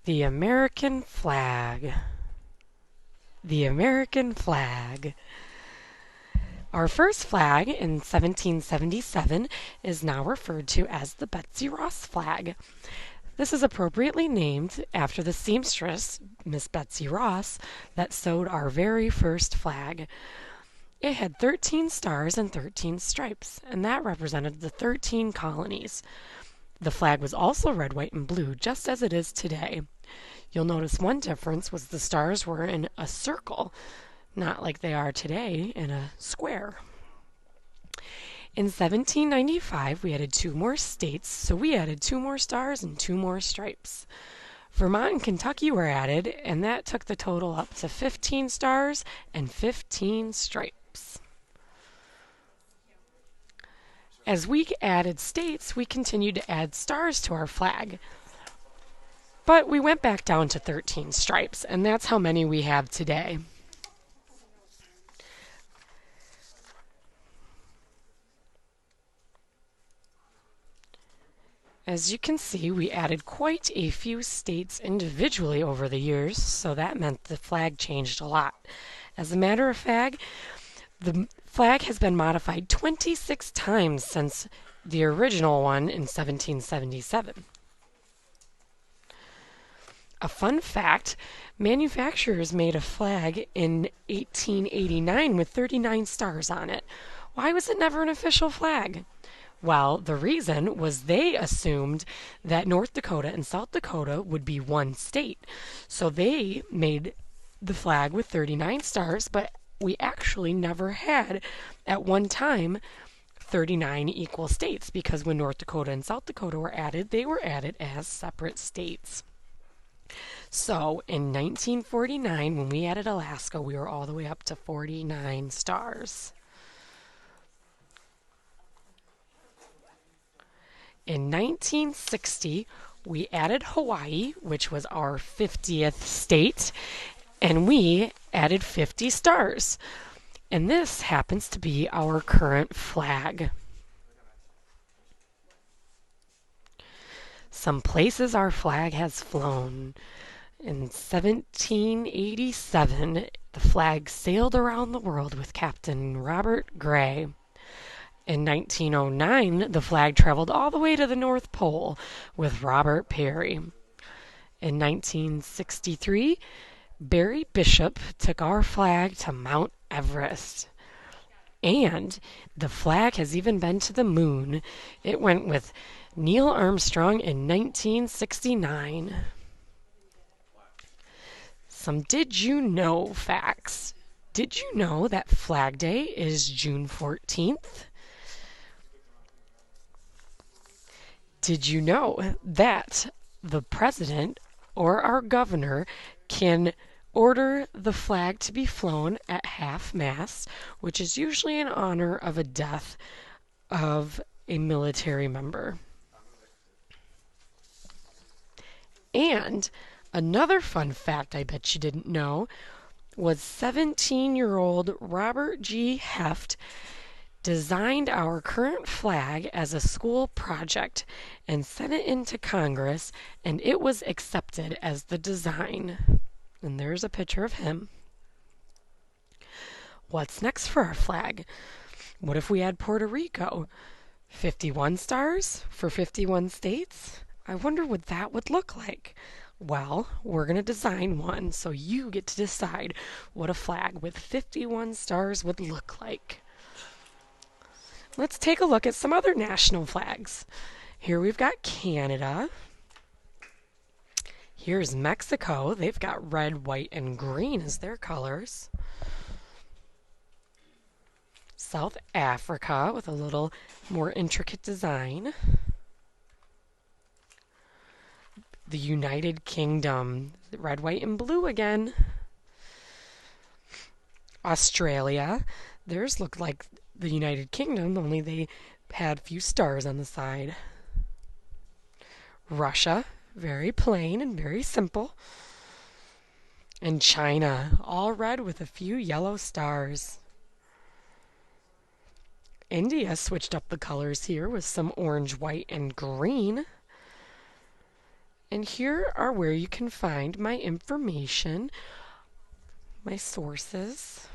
The American flag. The American flag. Our first flag in 1777 is now referred to as the Betsy Ross flag. This is appropriately named after the seamstress, Miss Betsy Ross, that sewed our very first flag. It had 13 stars and 13 stripes, and that represented the 13 colonies. The flag was also red, white, and blue, just as it is today. You'll notice one difference was the stars were in a circle, not like they are today in a square. In 1795, we added 2 more states, so we added 2 more stars and 2 more stripes. Vermont and Kentucky were added, and that took the total up to 15 stars and 15 stripes. As we added states, we continued to add stars to our flag. But we went back down to 13 stripes, and that's how many we have today. As you can see, we added quite a few states individually over the years, so that meant the flag changed a lot. As a matter of fact, the flag has been modified 26 times since the original one in 1777. A fun fact, manufacturers made a flag in 1889 with 39 stars on it. Why was it never an official flag? Well, the reason was they assumed that North Dakota and South Dakota would be one state. So they made the flag with 39 stars, but we actually never had at one time 39 equal states, because when North Dakota and South Dakota were added, they were added as separate states. So in 1949, when we added Alaska, we were all the way up to 49 stars. In 1960, we added Hawaii, which was our 50th state, and we added 50 stars. And this happens to be our current flag. Some places our flag has flown. In 1787, the flag sailed around the world with Captain Robert Gray. In 1909, the flag traveled all the way to the North Pole with Robert Peary. In 1963, Barry Bishop took our flag to Mount Everest. And the flag has even been to the moon. It went with Neil Armstrong in 1969. Some did you know facts. Did you know that Flag Day is June 14th? Did you know that the president or our governor can order the flag to be flown at half-mast, which is usually in honor of a death of a military member? And another fun fact I bet you didn't know was 17-year-old Robert G. Heft designed our current flag as a school project and sent it into Congress, and it was accepted as the design. And there's a picture of him. What's next for our flag? What if we add Puerto Rico? 51 stars for 51 states? I wonder what that would look like. Well, we're going to design one, so you get to decide what a flag with 51 stars would look like. Let's take a look at some other national flags. Here we've got Canada. Here's Mexico. They've got red, white, and green as their colors. South Africa with a little more intricate design. The United Kingdom, red, white, and blue again. Australia, theirs looked like the United Kingdom, only they had a few stars on the side. Russia, very plain and very simple. And China, all red with a few yellow stars. India switched up the colors here with some orange, white, and green. And here are where you can find my information, my sources.